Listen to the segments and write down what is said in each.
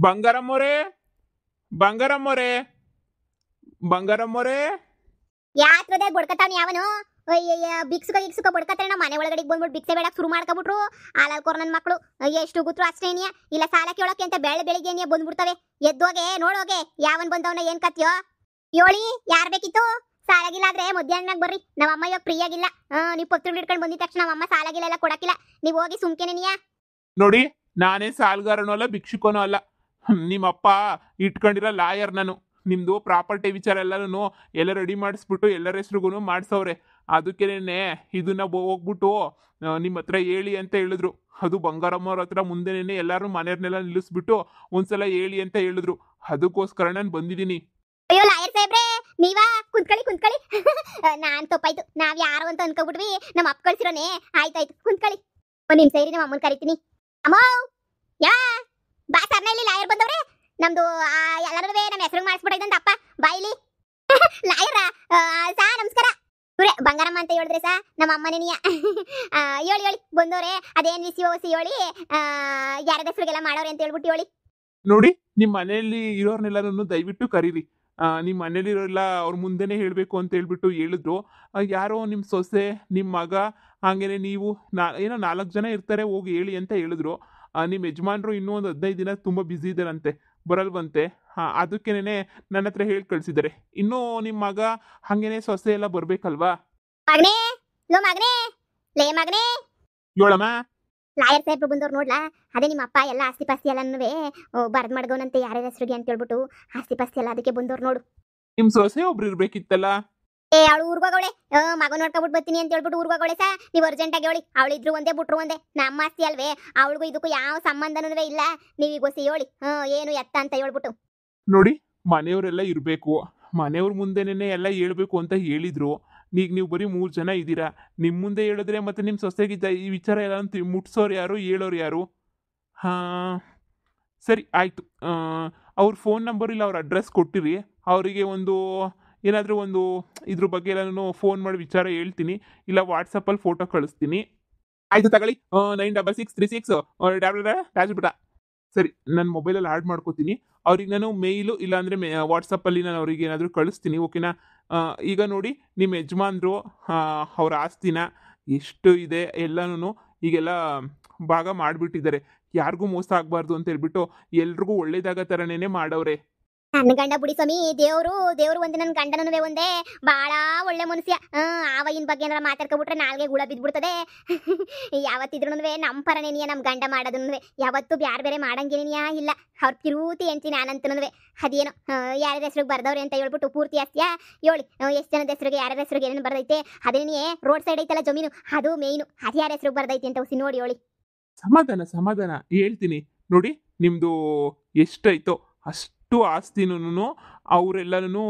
ಬಂಗಾರಮ್ಮೋರೇ, ಬಂಗಾರಮ್ಮೋರೇ, ಬಂಗಾರಮ್ಮೋರೇ. ಯಾತ್ರದೆ ಬಡ್ಕತಾನ ಯಾವನು ಭಿಕ್ಷುಕ ಬಡ್ಕತಾನೆ. ನಮ್ಮ ಮನೆ ಒಳಗಡೆ ಬಂದ್ಬಿಟ್ಟು ಭಿಕ್ಷೆ ಬೇಡಕ್ಕೆ ಶುರು ಮಾಡ್ಕೊಬಿಟ್ರು. ಹಾಲಾಲ್ಕೋರ್ ನನ್ನ ಮಕ್ಕಳು ಎಷ್ಟು ಗುತ್ರು ಅಷ್ಟೇನಿಯ ಇಲ್ಲ ಸಾಲ ಕೇಳೋಕೆ ಅಂತ ಬೆಳಿಗ್ಗೆ ಬಂದ್ಬಿಡ್ತವೆ. ಎದ್ದೋಗೆ ನೋಡೋಗೆ ಯಾವನ್ ಬಂದವನ ಏನ್ ಕತ್ಯೋ ಯೋಳಿ. ಯಾರ್ ಬೇಕಿತ್ತು? ಸಾಲಾಗಿಲ್ಲ ಆದ್ರೆ ಮಧ್ಯಾಹ್ನದಾಗ ಬರ್ರಿ. ನಮ್ಮ ಅಮ್ಮ ಇವಾಗ ಫ್ರೀ ಆಗಿಲ್ಲ. ನೀವು ಪತ್ರಗಳು ಇಟ್ಕೊಂಡು ಬಂದಿದ ತಕ್ಷಣ ನಮ್ಮ ಅಮ್ಮ ಸಾಲಾಗಿಲ್ಲ ಎಲ್ಲ ಕೊಡಕಿಲ್ಲ. ನೀವು ಹೋಗಿ ಸುಮ್ಕೆನೇನಿಯಾ. ನೋಡಿ, ನಾನೇ ಸಾಲ್ಗಾರನೂ ಅಲ್ಲ, ಭಿಕ್ಷುಕನೂ ಅಲ್ಲ. ನಿಮ್ಮಪ್ಪ ಇಟ್ಕೊಂಡಿರೋ ಲಾಯರ್ ನಾನು. ನಿಮ್ದು ಪ್ರಾಪರ್ಟಿ ವಿಚಾರ ಎಲ್ಲನೂ ಎಲ್ಲ ರೆಡಿ ಮಾಡಿಸ್ಬಿಟ್ಟು ಎಲ್ಲರ ಹೆಸ್ರಿಗೂ ಮಾಡಿಸವ್ರೆ. ಅದಕ್ಕೇನೆ ಇದನ್ನ ಹೋಗ್ಬಿಟ್ಟು ನಿಮ್ಮ ಹತ್ರ ಹೇಳಿ ಅಂತ ಹೇಳಿದ್ರು. ಅದು ಬಂಗಾರಮ್ಮವ್ರ ಹತ್ರ ಮುಂದೆನೇ ಎಲ್ಲರೂ ಮನೆಯವ್ರನ್ನೆಲ್ಲ ನಿಲ್ಲಿಸ್ಬಿಟ್ಟು ಒಂದ್ಸಲ ಹೇಳಿ ಅಂತ ಹೇಳಿದ್ರು. ಅದಕ್ಕೋಸ್ಕರ ನಾನು ಬಂದಿದ್ದೀನಿ. ಅಯ್ಯೋ ಲಾಯರ್ ಸಾಹೇಬ್ರೆ, ನೀವಾ ಕುಂತ್ಕೊಳ್ಳಿ. ನಾನ್ ತಪ್ಪಾಯ್ತು. ನಾವ್ ಯಾರು ಅಂತ ಅನ್ಕೋಬಿಟ್ವಿ. ನಮ್ಮ ಅಪ್ಪ ಕಳ್ಸಿರೋನೆ. ಆಯ್ತಾಯ್ತು ಕುಂತ್ಕೊಳ್ಳಿ. ಒಂದ್ ನಿಮಿಷ ಇರಿ, ನಮ್ಮ ಅಮ್ಮನ್ ಕರಿತೀನಿ. ಅಮ್ಮ ಯಾ ಬಾ ಸರ್ನ, ಇಲ್ಲಿ ಲಾಯರ್ ಬಂದವ್ರೆ. ನಮ್ದು ಎಲ್ಲರೂ ನಮ್ಮ ಹೆಸರು ಮಾಡಿಸ್ಬಿಟ್ಟೈತಂತ ಅಪ್ಪ ಬಾಯಿಲಿ. ಲಾಯರ ಸಾ ನಮಸ್ಕಾರ. ಇವ್ರೆ ಬಂಗಾರಮ್ಮ ಅಂತ ಹೇಳಿದ್ರೆ ಸಾ ನಮ್ಮ ಅಮ್ಮನೇನಿಯ. ಹೇಳಿ ಬಂದವ್ರೆ. ಅದೇನ್ ವಿಸಿ ಹೇಳಿ ಯಾರದ ಹೆಸರಿಗೆಲ್ಲ ಮಾಡೋರೆ ಅಂತ ಹೇಳ್ಬಿಟ್ಟು ಹೇಳಿ. ನೋಡಿ, ನಿಮ್ಮ ಮನೆಯಲ್ಲಿ ಇರೋರ್ನೆಲ್ಲರೂ ದಯವಿಟ್ಟು ಕರೀರಿ. ನಿಮ್ಮ ಮನೇಲಿರೋಲ್ಲ ಅವ್ರ ಮುಂದೆನೇ ಹೇಳಬೇಕು ಅಂತ ಹೇಳ್ಬಿಟ್ಟು ಹೇಳಿದ್ರು. ಯಾರೋ ನಿಮ್ಮ ಸೊಸೆ, ನಿಮ್ಮ ಮಗ, ಹಾಗೇನೆ ನೀವು ಏನೋ 4 ಜನ ಇರ್ತಾರೆ, ಹೋಗಿ ಹೇಳಿ ಅಂತ ಹೇಳಿದ್ರು. ನಿಮ್ಮ ಯಜಮಾನ್ರು ಇನ್ನೂ ಒಂದು 15 ದಿನ ತುಂಬ ಬ್ಯುಸಿ ಇದ್ದಾರಂತೆ, ಬರಲ್ವಂತೆ. ಅದಕ್ಕೇನೆ ನನ್ನ ಹತ್ರ ಹೇಳಿ ಕಳಿಸಿದ್ದಾರೆ. ಇನ್ನೂ ನಿಮ್ಮ ಮಗ ಹಾಗೇನೆ ಸೊಸೆ ಎಲ್ಲ ಬರಬೇಕಲ್ವಾ? ಮಗನೇ ಲೋ ಮಗನೇ ಲೇ ಮಗನೇ. ಹೇಳಮ್ಮ. ಲಾಯರ್ ಸಾಹೇಬ್ರು ಬಂದವ್ರು ನೋಡ್ಲಾ. ಅದೇ ನಿಮ್ಮ ಅಪ್ಪ ಎಲ್ಲ ಆಸ್ತಿ ಪಾಸ್ತಿ ಎಲ್ಲನೂ ಬರ್ದ್ ಮಾಡ್ಗೋನಂತೆ ಯಾರ್ಯಾರ ಹೆಸರಿಗೆ ಅಂತ ಹೇಳ್ಬಿಟ್ಟು ಆಸ್ತಿ ಪಾಸ್ತಿ ಎಲ್ಲ ಅದಕ್ಕೆ ಬಂದವ್ರು ನೋಡು. ನಿಮ್ಮ ಸೊಸೆ ಒಬ್ರು ಇರ್ಬೇಕಿತ್ತಲ್ಲ. ಅವಳು ಊರ್ಗೋಗವಳೆ. ಮಗ ನೋಡ್ಕೊಬಿಟ್ಟು ಬರ್ತೀನಿ ಅಂತ ಹೇಳ್ಬಿಟ್ಟು ಊರ್ಗೋಗವಳೆ ಸಾ. ನೀವು ಅರ್ಜೆಂಟಾಗಿ ಹೇಳಿ. ಅವಳಿದ್ರು ಒಂದೇ ಬಿಟ್ರು ಒಂದೇ. ನಮ್ಮ ಆಸ್ತಿ ಅಲ್ವೇ, ಅವಳಿಗೂ ಇದಕ್ಕೂ ಯಾವ ಸಂಬಂಧನೂ ಇಲ್ಲ. ನೀವೀಗ ಗೊಸಿ ಹೇಳಿ ಏನು ಎತ್ತ ಅಂತ ಹೇಳ್ಬಿಟ್ಟು. ನೋಡಿ, ಮನೆಯವರೆಲ್ಲ ಇರಬೇಕು, ಮನೆಯವ್ರ ಮುಂದೆನೇ ಎಲ್ಲ ಹೇಳ್ಬೇಕು ಅಂತ ಹೇಳಿದ್ರು. ಈಗ ನೀವು ಬರೀ 3 ಜನ ಇದ್ದೀರಾ. ನಿಮ್ಮ ಮುಂದೆ ಹೇಳಿದ್ರೆ ಮತ್ತೆ ನಿಮ್ಮ ಸೊಸೆಗಿದ್ದ ಈ ವಿಚಾರ ಎಲ್ಲ ಮುಟ್ಸೋರು ಯಾರು, ಹೇಳೋರು ಯಾರು? ಸರಿ ಆಯಿತು. ಅವ್ರ ಫೋನ್ ನಂಬರ್ ಇಲ್ಲ, ಅವ್ರ ಅಡ್ರೆಸ್ ಕೊಟ್ಟಿರಿ. ಅವರಿಗೆ ಏನಾದರೂ ಒಂದು ಇದ್ರ ಬಗ್ಗೆ ಎಲ್ಲನೂ ಫೋನ್ ಮಾಡಿ ವಿಚಾರ ಹೇಳ್ತೀನಿ, ಇಲ್ಲ ವಾಟ್ಸಪ್ಪಲ್ಲಿ ಫೋಟೋ ಕಳಿಸ್ತೀನಿ. ಆಯಿತು ತಗೊಳ್ಳಿ. 9636 ಸರಿ, ನನ್ನ ಮೊಬೈಲಲ್ಲಿ ಆ್ಯಡ್ ಮಾಡ್ಕೋತೀನಿ. ಅವ್ರಿಗೆ ನಾನು ಮೇಯ್ಲು ಇಲ್ಲಾಂದರೆ ವಾಟ್ಸಪ್ಪಲ್ಲಿ ನಾನು ಅವ್ರಿಗೆ ಏನಾದರೂ ಕಳಿಸ್ತೀನಿ, ಓಕೆನಾ? ಈಗ ನೋಡಿ, ನಿಮ್ಮ ಯಜಮಾನ್ರು ಅವ್ರ ಆಸ್ತಿನ ಎಷ್ಟು ಇದೆ ಎಲ್ಲನೂ ಈಗೆಲ್ಲ ಭಾಗ ಮಾಡಿಬಿಟ್ಟಿದ್ದಾರೆ. ಯಾರಿಗೂ ಮೋಸ ಆಗಬಾರ್ದು ಅಂತ ಹೇಳ್ಬಿಟ್ಟು ಎಲ್ರಿಗೂ ಒಳ್ಳೇದಾಗ ಥರನೇ ಮಾಡವ್ರೆ. ನನ್ನ ಗಂಡ ಬುಡಿ ಸ್ವಾಮಿ, ದೇವ್ರು ಒಂದೇ. ನನ್ನ ಗಂಡನೂ ಒಂದೇ, ಬಾಳ ಒಳ್ಳೆ ಮನುಷ್ಯ. ಆವಯಿನ ಬಗ್ಗೆ ಏನಾರ ಮಾತಾಡ್ಕೊಬಿಟ್ರೆ ನಾಲ್ಗೆ ಗುಳ ಬಿದ್ಬಿಡ್ತದೆ. ಯಾವತ್ತಿದ್ರು ನಮ್ಮ ಪರನೇನಿಯ ನಮ್ಮ ಗಂಡ ಮಾಡೋದನ್ನು. ಯಾವತ್ತು ಬೇರೆ ಮಾಡಂಗೇನಿಯಾ ಇಲ್ಲ. ಅವ್ರ ಕಿರುತಿ ಎಂತೀನಿ ನಾನಂತನೂ. ಅದೇನೋ ಯಾರ್ಯಾರ ಹೆಸ್ರಿಗೆ ಬರ್ದವ್ರೆ ಅಂತ ಹೇಳ್ಬಿಟ್ಟು ಪೂರ್ತಿ ಆಸ್ತಿಯಾ ಹೇಳಿ. ಎಷ್ಟು ಜನದ ಹೆಸ್ರಿಗೆ ಯಾರ್ಯಾರ ಹೆಸ್ರಿಗೆ ಏನೇನು ಬರ್ದೈತೆ ಅದೇನೇ ರೋಡ್ ಸೈಡ್ ಐತಲ್ಲ ಜಮೀನು, ಅದು ಮೇಯ್ನು. ಅದು ಯಾರ ಹೆಸ್ರಿಗೆ ಬರ್ದೈತೆ ಅಂತ ಹುಸಿ ನೋಡಿ ಹೇಳಿ. ಸಮಾಧಾನ ಹೇಳ್ತೀನಿ. ನೋಡಿ, ನಿಮ್ಮದು ಎಷ್ಟೈತೋ ಅಷ್ಟು ಆಸ್ತಿನೂ ಅವರೆಲ್ಲನೂ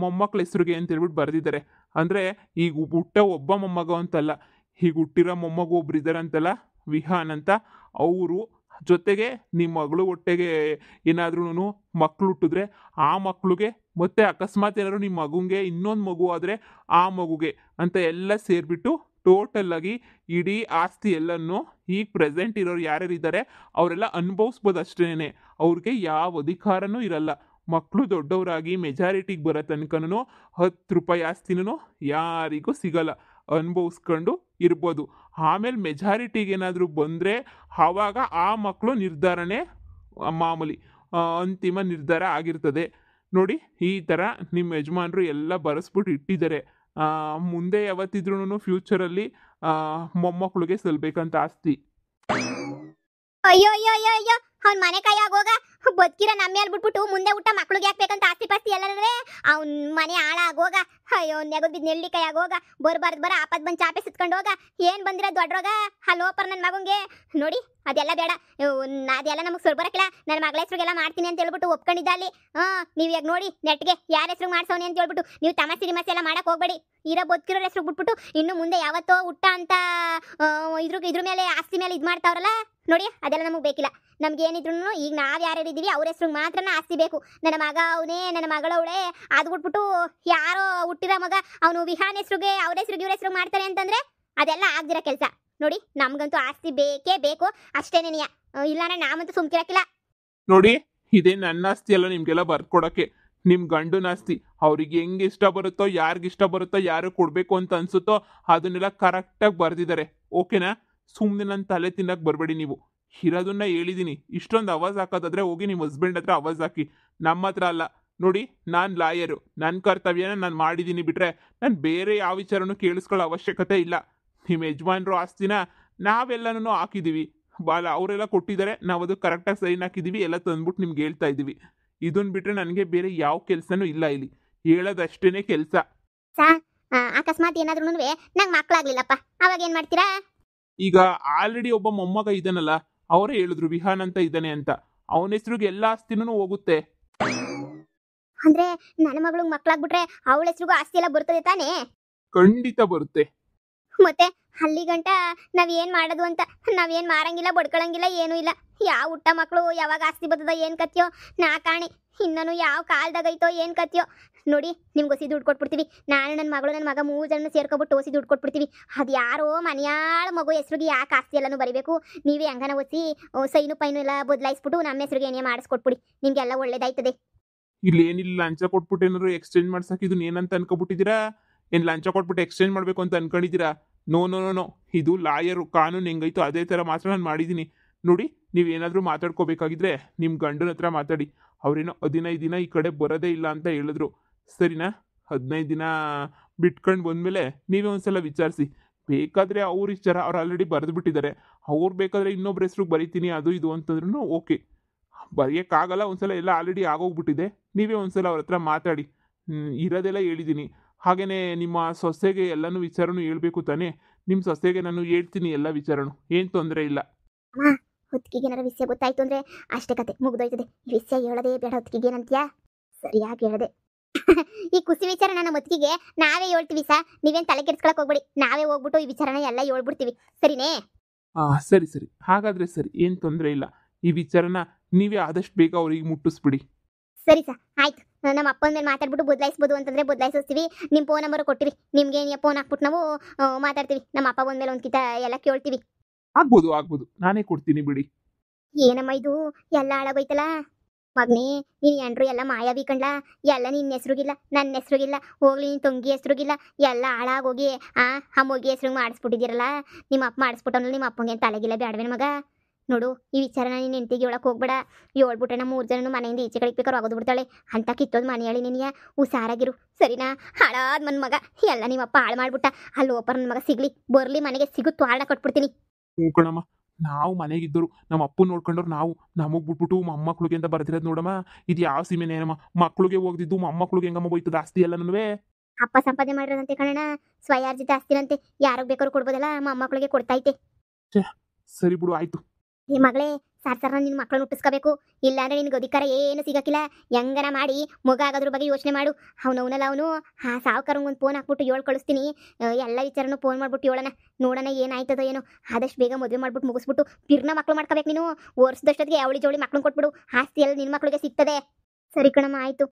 ಮೊಮ್ಮಕ್ಕಳ ಹೆಸ್ರಿಗೆ ಅಂತ ಹೇಳ್ಬಿಟ್ಟು ಬರೆದಿದ್ದಾರೆ. ಅಂದರೆ ಈಗ ಹುಟ್ಟ ಒಬ್ಬ ಮೊಮ್ಮಗ ಅಂತಲ್ಲ, ಈಗ ಹುಟ್ಟಿರೋ ಮೊಮ್ಮಗು ಒಬ್ರು ಇದ್ದಾರೆ ಅಂತಲ್ಲ, ವಿಹಾನ್ ಅಂತ. ಅವರು ಜೊತೆಗೆ ನಿಮ್ಮ ಮಗಳು ಹೊಟ್ಟೆಗೆ ಏನಾದ್ರೂ ಮಕ್ಕಳು ಹುಟ್ಟಿದ್ರೆ ಆ ಮಕ್ಕಳಿಗೆ, ಮತ್ತೆ ಅಕಸ್ಮಾತ್ ಏನಾದ್ರು ನಿಮ್ಮ ಮಗುಗೆ ಇನ್ನೊಂದು ಮಗು ಆದರೆ ಆ ಮಗುಗೆ ಅಂತ ಎಲ್ಲ ಸೇರಿಬಿಟ್ಟು ಟೋಟಲ್ಲಾಗಿ ಇಡೀ ಆಸ್ತಿ ಎಲ್ಲನೂ ಈಗ ಪ್ರೆಸೆಂಟ್ ಇರೋರು ಯಾರ್ಯಾರಿದ್ದಾರೆ ಅವರೆಲ್ಲ ಅನುಭವಿಸ್ಬೋದು ಅಷ್ಟೇನೆ. ಅವ್ರಿಗೆ ಯಾವ ಅಧಿಕಾರನೂ ಇರಲ್ಲ. ಮಕ್ಕಳು ದೊಡ್ಡವರಾಗಿ ಮೆಜಾರಿಟಿಗೆ ಬರೋ ತನಕನೂ 10 ರೂಪಾಯಿ ಆಸ್ತಿನೂ ಯಾರಿಗೂ ಸಿಗಲ್ಲ, ಅನುಭವಿಸ್ಕೊಂಡು ಇರ್ಬೋದು. ಆಮೇಲೆ ಮೆಜಾರಿಟಿಗೆ ಏನಾದರೂ ಬಂದರೆ ಆವಾಗ ಆ ಮಕ್ಕಳು ನಿರ್ಧಾರನೇ ಮಾಮೂಲಿ ಅಂತಿಮ ನಿರ್ಧಾರ ಆಗಿರ್ತದೆ. ನೋಡಿ, ಈ ಥರ ನಿಮ್ಮ ಯಜಮಾನರು ಎಲ್ಲ ಬರೆಸ್ಬಿಟ್ಟು ಇಟ್ಟಿದ್ದಾರೆ. ಮುಂದೆ ಯಾವತ್ತಿದ್ರೂ ಫ್ಯೂಚರಲ್ಲಿ ಮೊಮ್ಮಕ್ಕಳಿಗೆ ಸಲ್ಬೇಕಂತ ಆಸ್ತಿ. ಅಯ್ಯೋ ಅವ್ನ ಮನೆ ಕೈಯಾಗೋಗ ಬದುಕಿರೋ ನಮ್ಮ ಮೇಲೆ ಬಿಟ್ಬಿಟ್ಟು ಮುಂದೆ ಊಟ ಮಕ್ಳಿಗೆ ಯಾಕಬೇಕಂತ ಆಸ್ತಿ ಪಾಸ್ತಿ ಎಲ್ಲರೇ ಅವ್ನ ಮನೆ ಹಾಳಾಗೋಗ. ಅಯ್ಯೋ ನೆಗದ್ ಬಿದ್ದು ನೆಳ್ಳಿ ಕೈಯಾಗೋಗ. ಬರ ಆಪತ್ ಬಂದು ಚಾಪೆ ಸುತ್ಕೊಂಡು ಹೋಗ. ಏನು ಬಂದಿರೋ ದೊಡ್ಡರೋಗ ಹಲೋಪರ್ ನನ್ನ ಮಗಂಗೆ. ನೋಡಿ ಅದೆಲ್ಲ ಬೇಡ, ಅದೆಲ್ಲ ನಮಗೆ ಸರ್ ಬರಕಿಲ್ಲ. ನನ್ನ ಮಗಳ ಹೆಸ್ರಿಗೆಲ್ಲ ಮಾಡ್ತೀನಿ ಅಂತ ಹೇಳ್ಬಿಟ್ಟು ಒಪ್ಕೊಂಡಿದ್ದ ಅಲ್ಲಿ. ನೀವು ಈಗ ನೋಡಿ ನೆಟ್ಗೆ ಯಾರ ಹೆಸ್ರು ಮಾಡ್ಸೋನಿ ಅಂತ ಹೇಳ್ಬಿಟ್ಟು ನೀವು ತಮಾಸೆ ಎಲ್ಲ ಮಾಡಕ್ಕೆ ಹೋಗ್ಬೇಡಿ. ಇರೋ ಬದುಕಿರೋ ಹೆಸ್ರು ಬಿಟ್ಬಿಟ್ಟು ಇನ್ನು ಮುಂದೆ ಯಾವತ್ತೋ ಊಟ ಅಂತ ಇದ್ರ ಮೇಲೆ ಆಸ್ತಿ ಮೇಲೆ ಇದು ಮಾಡ್ತಾವ್ರಲ್ಲ ನೋಡಿ, ಅದೆಲ್ಲ ನಮಗೆ ಬೇಕಿಲ್ಲ. ನಮ್ಗೆ ಏನಿದ್ರು ಈಗ ನಾವು ಯಾರ್ಯಾರಿದ್ದೀವಿ ಅವ್ರ ಹೆಸ್ರಿಗೆ ಮಾತ್ರ ಆಸ್ತಿ ಬೇಕು. ನನ್ನ ಮಗ ಅವನೇ, ನನ್ನ ಮಗಳವಳೆ, ಅದು ಬಿಟ್ಬಿಟ್ಟು ಯಾರೋ ಹುಟ್ಟಿರೋ ಮಗ ಅವನು ವಿಹಾನ್ ಹೆಸ್ರಿಗೆ ಅವ್ರ ಹೆಸ್ರಿಗೆ ಇವ್ರ ಹೆಸ್ರಿಗೆ ಮಾಡ್ತಾರೆ ಅಂತಂದ್ರೆ ಅದೆಲ್ಲ ಆಗ್ದಿರೋ ಕೆಲಸ. ನೋಡಿ, ನಮ್ಗಂತೂ ಆಸ್ತಿ ಬೇಕೇ ಬೇಕು ಅಷ್ಟೇನೇನಿಯ. ಇಲ್ಲಾಂದ್ರೆ ನಾವಂತೂ ಸುಮ್ಕಿರಕ್ಕಿಲ್ಲ. ನೋಡಿ, ಇದೇ ನನ್ನ ಆಸ್ತಿ ಅಲ್ಲ ನಿಮ್ಗೆಲ್ಲ ಬರ್ಕೊಡಕ್ಕೆ, ನಿಮ್ ಗಂಡನ ಆಸ್ತಿ. ಅವ್ರಿಗೆ ಹೆಂಗ್ ಇಷ್ಟ ಬರುತ್ತೋ, ಯಾರಿಗ ಇಷ್ಟ ಬರುತ್ತೋ, ಯಾರು ಕೊಡ್ಬೇಕು ಅಂತ ಅನ್ಸುತ್ತೋ ಅದನ್ನೆಲ್ಲ ಕರೆಕ್ಟಾಗಿ ಬರ್ದಿದ್ದಾರೆ. ಓಕೆನಾ? ಸುಮ್ಮನೆ ನನ್ನ ತಲೆ ತಿನ್ನಕ್ ಬರಬೇಡಿ ನೀವು. ಇರೋದನ್ನ ಹೇಳಿದೀನಿ. ಇಷ್ಟೊಂದು ಅವಾಜ್ ಹಾಕೋದಾದ್ರೆ ಹೋಗಿ ನಿಮ್ಮ ಹಸ್ಬೆಂಡ್ ಹತ್ರ ಅವಾಜ್ ಹಾಕಿ, ನಮ್ಮ ಹತ್ರ ಅಲ್ಲ. ನೋಡಿ, ನಾನು ಲಾಯರು, ನನ್ನ ಕರ್ತವ್ಯನ ನಾನು ಮಾಡಿದ್ದೀನಿ ಬಿಟ್ರೆ ನಾನು ಬೇರೆ ಯಾವ ವಿಚಾರನೂ ಕೇಳಿಸ್ಕೊಳ್ಳೋ ಅವಶ್ಯಕತೆ ಇಲ್ಲ. ನಿಮ್ಮ ಯಜಮಾನ್ರು ಆಸ್ತಿನ ನಾವೆಲ್ಲನೂ ಹಾಕಿದ್ದೀವಿ, ಅವರೆಲ್ಲ ಕೊಟ್ಟಿದ್ದಾರೆ, ನಾವು ಅದು ಕರೆಕ್ಟಾಗಿ ಸೈನ್ ಹಾಕಿದ್ದೀವಿ, ಎಲ್ಲ ತಂದ್ಬಿಟ್ಟು ನಿಮ್ಗೆ ಹೇಳ್ತಾ ಇದ್ದೀವಿ. ಇದನ್ನ ಬಿಟ್ರೆ ನನಗೆ ಬೇರೆ ಯಾವ ಕೆಲಸನೂ ಇಲ್ಲ. ಇಲ್ಲಿ ಹೇಳೋದಷ್ಟೇನೆ ಕೆಲಸ. ಅಕಸ್ಮಾತ್ ಏನಾದ್ರೂ ನಂಗೆ ಮಕ್ಕಳಾಗ್ಲಿಲ್ಲಪ್ಪ, ಅವಾಗ ಏನ್ ಮಾಡ್ತೀರಾ? ಈಗ ಆಲ್ರೆಡಿ ಒಬ್ಬ ಮೊಮ್ಮಗ ಇದ್ದಾನಲ್ಲ, ಅವರೇ ಹೇಳಿದ್ರು ವಿಹಾನ್ ಅಂತ ಇದ್ದಾನೆ ಅಂತ. ಅವನ ಹೆಸರಿಗೆ ಎಲ್ಲ ಆಸ್ತಿನೂ ಹೋಗುತ್ತೆ. ಅಂದ್ರೆ ನನ್ನ ಮಗಳಿಗೆ ಮಕ್ಕಳಾಗ್ಬಿಟ್ರೆ ಅವಳ ಹೆಸರಿಗೂ ಆಸ್ತಿ ಎಲ್ಲ ಬರ್ತದೆ ತಾನೇ? ಖಂಡಿತ ಬರುತ್ತೆ. ಮತ್ತೆ ಅಲ್ಲಿ ಗಂಟ ನಾವೇನ್ ಮಾಡೋದು ಅಂತ, ನಾವೇನ್ ಮಾರಂಗಿಲ್ಲ, ಬಡ್ಕೊಳಂಗಿಲ್ಲ, ಏನೂ ಇಲ್ಲ. ಯಾವ ಹುಟ್ಟ ಮಕ್ಕಳು ಯಾವಾಗ ಆಸ್ತಿ ಬರ್ತದ ಏನ್ ಕತ್ಯೋ ನಾ ಕಾಣಿ. ಇನ್ನೂ ಯಾವ ಕಾಲ್ದಾಗೈತೋ ಏನ್ ಕತ್ಯೋ. ನೋಡಿ, ನಿಮ್ಗೆ ಒಸಿ ದುಡ್ಡು ಕೊಟ್ಬಿಡ್ತೀವಿ. ನಾನು ನನ್ನ ಮಗಳು ನನ್ನ ಮಗ 3 ಜನ ಸೇರ್ಕೊಬಿಟ್ಟು ಒಸಿ ದುಡ್ಡು ಕೊಟ್ಬಿಡ್ತೀವಿ. ಅದು ಯಾರೋ ಮನೆಯಾಳ ಮಗು ಹೆಸ್ರಿಗೆ ಯಾಕೆ ಆಸ್ತಿ ಎಲ್ಲನೂ ಬರಿಬೇಕು? ನೀವೇ ಹಂಗನ ಒಸಿ ಸೈನು ಪೈನು ಎಲ್ಲ ಬದಲಾಯಿಸ್ಬಿಟ್ಟು ನಮ್ಮ ಹೆಸ್ರಿಗೆ ಏನೇ ಮಾಡಿಸ್ಕೊಟ್ಬಿಡಿ, ನಿಮ್ಗೆಲ್ಲ ಒಳ್ಳೇದಾಯ್ತದೆ. ಇಲ್ಲಿ ಏನಿಲ್ಲ, ಲಂಚ ಕೊಟ್ಬಿಟ್ಟು ಏನಾದ್ರು ಎಕ್ಸ್ಚೇಂಜ್ ಮಾಡ್ಸಕ್ಕೆ ಇದನ್ನ ಏನಂತ ಅನ್ಕೊಬಿಟ್ಟಿದ್ದೀರಾ? ಏನು ಲಂಚ ಕೊಟ್ಬಿಟ್ಟು ಎಕ್ಸ್ಚೇಂಜ್ ಮಾಡಬೇಕು ಅಂತ ಅನ್ಕೊಂಡಿದ್ದೀರಾ? ನೋ ನೋ ನೋ ನೋ, ಇದು ಲಾಯರು, ಕಾನೂನು ಹೆಂಗೈತೋ ಅದೇ ಥರ ಮಾತ್ರ ನಾನು ಮಾಡಿದ್ದೀನಿ. ನೋಡಿ, ನೀವೇನಾದರೂ ಮಾತಾಡ್ಕೋಬೇಕಾಗಿದ್ರೆ ನಿಮ್ಮ ಗಂಡನ ಹತ್ರ ಮಾತಾಡಿ. ಅವರೇನೋ 15 ದಿನ ಈ ಕಡೆ ಬರೋದೇ ಇಲ್ಲ ಅಂತ ಹೇಳಿದ್ರು, ಸರಿನಾ? 15 ದಿನ ಬಿಟ್ಕೊಂಡು ಬಂದಮೇಲೆ ನೀವೇ ಒಂದ್ಸಲ ವಿಚಾರಿಸಿ. ಬೇಕಾದರೆ ಅವ್ರ ವಿಚಾರ, ಅವ್ರು ಆಲ್ರೆಡಿ ಬರೆದು ಬಿಟ್ಟಿದ್ದಾರೆ. ಅವ್ರು ಬೇಕಾದರೆ ಇನ್ನೊಬ್ರ ಹೆಸ್ರಿಗೆ ಬರೀತೀನಿ ಅದು ಇದು ಅಂತಂದ್ರೂ ಓಕೆ. ಬರೆಯೋಕ್ಕಾಗಲ್ಲ, ಒಂದ್ಸಲ ಎಲ್ಲ ಆಲ್ರೆಡಿ ಆಗೋಗ್ಬಿಟ್ಟಿದೆ. ನೀವೇ ಒಂದ್ಸಲ ಅವ್ರ ಹತ್ರ ಮಾತಾಡಿ. ಇರೋದೆಲ್ಲ ಹೇಳಿದ್ದೀನಿ. ಹಾಗೆಯೇ ನಿಮ್ಮ ಸೊಸೆಗೆ ಎಲ್ಲನೂ ವಿಚಾರನೂ ಹೇಳ್ಬೇಕು ತಾನೇ? ನಿಮ್ಮ ಸೊಸೆಗೆ ನಾನು ಹೇಳ್ತೀನಿ ಎಲ್ಲ ವಿಚಾರನೂ, ಏನು ತೊಂದರೆ ಇಲ್ಲ. ಹೊತ್ತಿಗೆ ಏನಾರ ವಿಷಯ ಗೊತ್ತಾಯ್ತು ಅಂದ್ರೆ ಅಷ್ಟೇ ಕತೆ ಮುಗ್ದೋಯ್ತದೆ. ಈ ವಿಷಯ ಹೇಳೋದೇ ಬೇಡ ಹೊತ್ತಿಗೆ ಏನಂತೀಯಾ? ಸರಿಯಾಗಿ ಹೇಳದೆ. ಈ ಖುಷಿ ವಿಚಾರ ನನ್ನ ಹೊತ್ತಿಗೆ ನಾವೇ ಹೇಳ್ತೀವಿ ಸಾ, ನೀವೇನು ತಲೆ ಕೆಡ್ಸ್ಕೊಳಕ್ ಹೋಗ್ಬಿಡಿ. ನಾವೇ ಹೋಗ್ಬಿಟ್ಟು ಈ ವಿಚಾರನ ಎಲ್ಲ ಹೇಳ್ಬಿಡ್ತೀವಿ, ಸರಿನೇ? ಸರಿ ಸರಿ, ಹಾಗಾದರೆ ಸರಿ, ಏನು ತೊಂದರೆ ಇಲ್ಲ. ಈ ವಿಚಾರನ ನೀವೇ ಆದಷ್ಟು ಬೇಗ ಅವ್ರಿಗೆ ಮುಟ್ಟಿಸ್ಬಿಡಿ. ಸರಿ ಸಾ, ಆಯ್ತು. ನಮ್ಮ ಅಪ್ಪನ ಮೇಲೆ ಮಾತಾಡ್ಬಿಟ್ಟು ಬದಲಾಯಿಸ್ಬೋದು ಅಂತಂದ್ರೆ ಬದಲಾಯಿಸ್ತೀವಿ. ನಿಮ್ಮ ಫೋನ್ ನಂಬರ್ ಕೊಟ್ಟಿರಿ, ನಿಮ್ಗೆ ಫೋನ್ ಹಾಕ್ಬಿಟ್ಟು ನಾವು ಮಾತಾಡ್ತೀವಿ. ನಮ್ಮ ಅಪ್ಪ ಬಂದ್ಮೇಲೆ ಒಂದು ಕಿತ ಎಲ್ಲ ಕೇಳ್ತೀವಿ. ಆಗ್ಬೋದು, ನಾನೇ ಕೊಡ್ತೀನಿ ಬಿಡಿ. ಏನಮ್ಮ ಇದು ಎಲ್ಲ ಹಾಳಾಗೋಯ್ತಲ್ಲ ಮಗ್ನೇ. ನೀನು ಎಂಡ್ರು ಎಲ್ಲ ಮಾಯಾವಿ ಕಂಡ್ಲ. ಎಲ್ಲ ನಿನ್ನ ಹೆಸ್ರಿಗಿಲ್ಲ, ನನ್ನ ಹೆಸ್ರಿಗಿಲ್ಲ, ಹೋಗ್ಲಿ ನಿನ್ನ ತಂಗಿ ಹೆಸ್ರಿಗಿಲ್ಲ, ಎಲ್ಲ ಹಾಳಾಗೋಗಿ ಆ ಮೊಗಿ ಹೆಸ್ರಿಗೆ ಮಾಡಿಸ್ಬಿಟ್ಟಿದ್ದೀರಲ್ಲ. ನಿಮ್ಮ ಅಪ್ಪ ಮಾಡಿಸ್ಬಿಟ್ಟವಲ್ಲ, ನಿಮ್ಮ ಅಪ್ಪಂಗೆ ತಲೆಗಿಲ್ಲ ಬೇಡವೇನು ಮಗ? ನೋಡು, ಈ ವಿಚಾರನ ನೀನು ಹೆಂಡತಿಗೆ ಹೇಳಕ್ಕೆ ಹೋಗ್ಬೇಡ. ಹೇಳ್ಬಿಟ್ರೆ ನಮ್ಮ 3 ಜನ ಮನೆಯಿಂದ ಈಚೆ ಕಡೆ ಬೇಕಾದ್ರೆ ಒಗದು ಬಿಡ್ತಾಳೆ ಅಂತ ಕಿತ್ತೋದು ಮನೆ ಹೇಳಿ ನಿನಗೆ. ಹುಷಾರಾಗಿರು, ಸರಿನಾ? ಹಾಳಾದ ನನ್ನ ಮಗ ಎಲ್ಲ ನಿಮ್ಮಪ್ಪ ಹಾಳು ಮಾಡ್ಬಿಟ್ಟ. ಅಲ್ಲಿ ಓಪರ್ ನನ್ನ ಮಗ ಸಿಗ್ಲಿ, ಬರ್ಲಿ, ಮನೆಗೆ ಸಿಗುತ್ತೋ ಹಾಳ ಕಟ್ಬಿಡ್ತೀನಿ. ಹ್ಞೂ ಕಣಮ್ಮ, ನಾವು ಮನೆಗಿದ್ದವರು, ನಮ್ಮ ಅಪ್ಪನ ನೋಡ್ಕೊಂಡವ್ರು ನಾವು. ನಮಗೆ ಬಿಟ್ಬಿಟ್ಟು ಮೊಮ್ಮಕ್ಳಿಗೆ ಅಂತ ಬರ್ತಿರೋದು ನೋಡಮ್ಮ. ಇದು ಯಾವ ಸೀಮೆನೇನಮ್ಮ? ಮಕ್ಳಿಗೆ ಹೋಗ್ದಿದ್ದು ಮೊಮ್ಮಕ್ಳಿಗೆ ಹೆಂಗಮ್ಮ ಹೋಯ್ತದ ಆಸ್ತಿ ಎಲ್ಲ? ಅಪ್ಪ ಸಂಪಾದನೆ ಮಾಡಿರೋದಂತೆ ಕಣಣ್ಣ, ಸ್ವಯಾರ್ಜಿತ ಆಸ್ತಿನಂತೆ. ಯಾರಿಗೆ ಬೇಕಾದ್ರೂ ಕೊಡ್ಬೋದಲ್ಲ, ಮೊಮ್ಮಕ್ಳಿಗೆ ಕೊಡ್ತೈತೆ. ಸರಿ ಬಿಡು, ಆಯ್ತು. ಈ ಮಗಳೇ, ಸಾರ್ ನಿನ್ನ ಮಕ್ಕಳನ್ನ ಹುಟ್ಟಿಸ್ಕೋಬೇಕು, ಇಲ್ಲಾಂದ್ರೆ ನಿನ್ಗೆ ಅಧಿಕಾರ ಏನು ಸಿಗಕ್ಕಿಲ್ಲ. ಹೆಂಗನ ಮಾಡಿ ಮಗ ಆಗೋದ್ರ ಬಗ್ಗೆ ಯೋಚನೆ ಮಾಡು. ಅವನಲ್ಲ ಅವನು ಸಾವುಕಾರಂಗೆ ಒಂದು ಫೋನ್ ಹಾಕ್ಬಿಟ್ಟು ಹೇಳಿ ಕಳಿಸ್ತೀನಿ. ಎಲ್ಲ ವಿಚಾರನೂ ಫೋನ್ ಮಾಡ್ಬಿಟ್ಟು ಹೇಳೋಣ, ನೋಡೋಣ ಏನಾಯ್ತದೋ ಏನೋ. ಆದಷ್ಟು ಬೇಗ ಮದುವೆ ಮಾಡ್ಬಿಟ್ಟು ಮುಗಿಸ್ಬಿಟ್ಟು ಬಿರ್ನ ಮಕ್ಳು ಮಾಡ್ಕೋಬೇಕು ನೀನು. ವರ್ಷದಷ್ಟೊತ್ತಿಗೆ ಅವಳಿ ಜೋಳಿ ಮಕ್ಳನ್ನ ಕೊಟ್ಬಿಡು, ಆಸ್ತಿ ಎಲ್ಲ ನಿನ್ನ ಮಕ್ಳಿಗೆ ಸಿಗ್ತದೆ. ಸರಿ ಕಣಮ್ಮ, ಆಯ್ತು.